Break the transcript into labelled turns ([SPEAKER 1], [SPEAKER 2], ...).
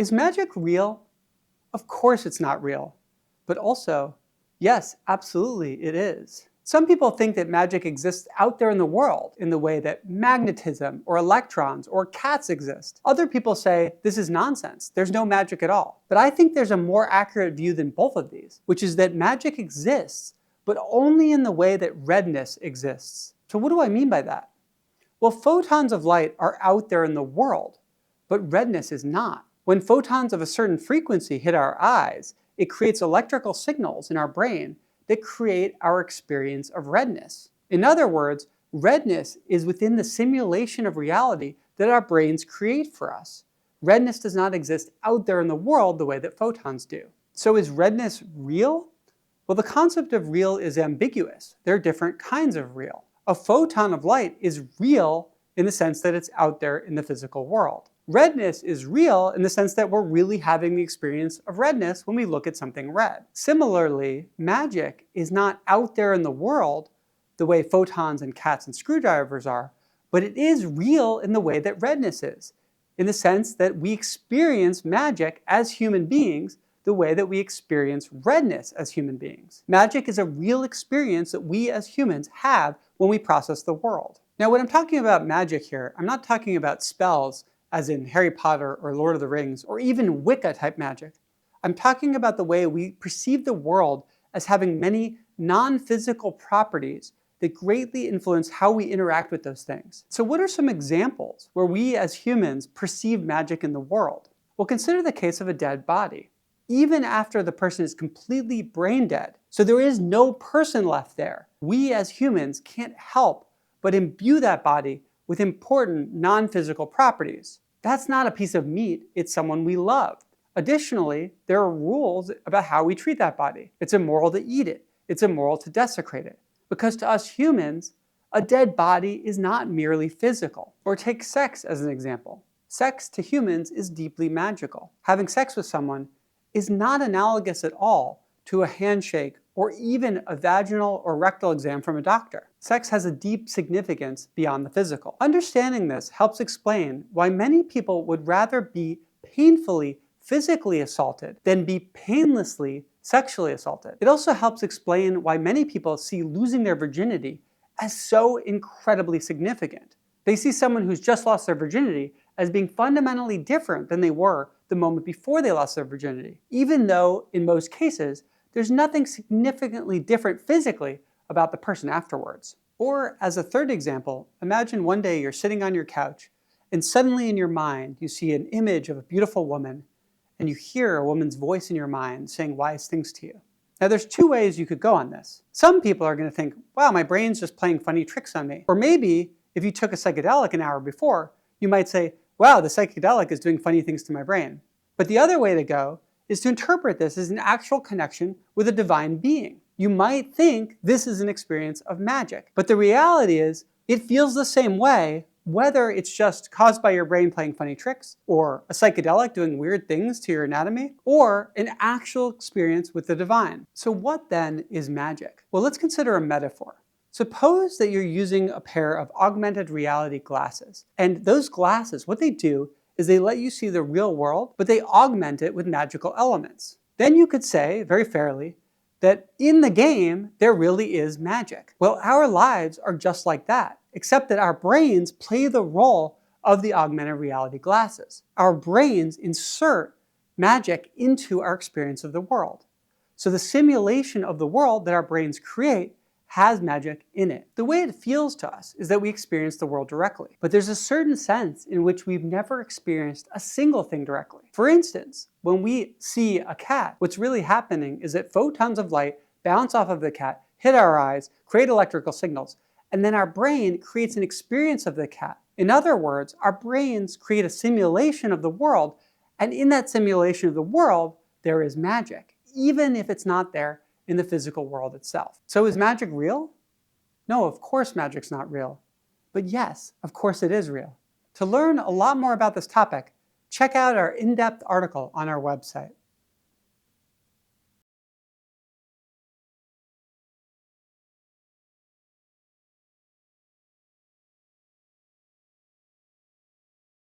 [SPEAKER 1] Is magic real? Of course it's not real. But also, yes, absolutely it is. Some people think that magic exists out there in the world in the way that magnetism or electrons or cats exist. Other people say this is nonsense, there's no magic at all. But I think there's a more accurate view than both of these, which is that magic exists, but only in the way that redness exists. So what do I mean by that? Well, photons of light are out there in the world, but redness is not. When photons of a certain frequency hit our eyes, it creates electrical signals in our brain that create our experience of redness. In other words, redness is within the simulation of reality that our brains create for us. Redness does not exist out there in the world the way that photons do. So is redness real? Well, the concept of real is ambiguous. There are different kinds of real. A photon of light is real in the sense that it's out there in the physical world. Redness is real in the sense that we're really having the experience of redness when we look at something red. Similarly, magic is not out there in the world the way photons and cats and screwdrivers are, but it is real in the way that redness is, in the sense that we experience magic as human beings the way that we experience redness as human beings. Magic is a real experience that we as humans have when we process the world. Now, when I'm talking about magic here, I'm not talking about spells as in Harry Potter or Lord of the Rings, or even Wicca type magic. I'm talking about the way we perceive the world as having many non-physical properties that greatly influence how we interact with those things. So what are some examples where we as humans perceive magic in the world? Well, consider the case of a dead body. Even after the person is completely brain dead, so there is no person left there, we as humans can't help but imbue that body with important non-physical properties. That's not a piece of meat, it's someone we love. Additionally, there are rules about how we treat that body. It's immoral to eat it. It's immoral to desecrate it. Because to us humans, a dead body is not merely physical. Or take sex as an example. Sex to humans is deeply magical. Having sex with someone is not analogous at all to a handshake or even a vaginal or rectal exam from a doctor. Sex has a deep significance beyond the physical. Understanding this helps explain why many people would rather be painfully physically assaulted than be painlessly sexually assaulted. It also helps explain why many people see losing their virginity as so incredibly significant. They see someone who's just lost their virginity as being fundamentally different than they were the moment before they lost their virginity, even though in most cases, there's nothing significantly different physically about the person afterwards. Or as a third example, imagine one day you're sitting on your couch and suddenly in your mind you see an image of a beautiful woman and you hear a woman's voice in your mind saying wise things to you. Now there's two ways you could go on this. Some people are going to think, wow, my brain's just playing funny tricks on me. Or maybe if you took a psychedelic an hour before, you might say, wow, the psychedelic is doing funny things to my brain. But the other way to go is to interpret this as an actual connection with a divine being. You might think this is an experience of magic, but the reality is it feels the same way whether it's just caused by your brain playing funny tricks, or a psychedelic doing weird things to your anatomy, or an actual experience with the divine. So what then is magic? Well, let's consider a metaphor. Suppose that you're using a pair of augmented reality glasses, and those glasses, what they do is they let you see the real world, but they augment it with magical elements. Then you could say, very fairly, that in the game, there really is magic. Well, our lives are just like that, except that our brains play the role of the augmented reality glasses. Our brains insert magic into our experience of the world. So the simulation of the world that our brains create has magic in it. The way it feels to us is that we experience the world directly, but there's a certain sense in which we've never experienced a single thing directly. For instance, when we see a cat, what's really happening is that photons of light bounce off of the cat, hit our eyes, create electrical signals, and then our brain creates an experience of the cat. In other words, our brains create a simulation of the world, and in that simulation of the world, there is magic, even if it's not there in the physical world itself. So is magic real? No, of course magic's not real. But yes, of course it is real. To learn a lot more about this topic, check out our in-depth article on our website.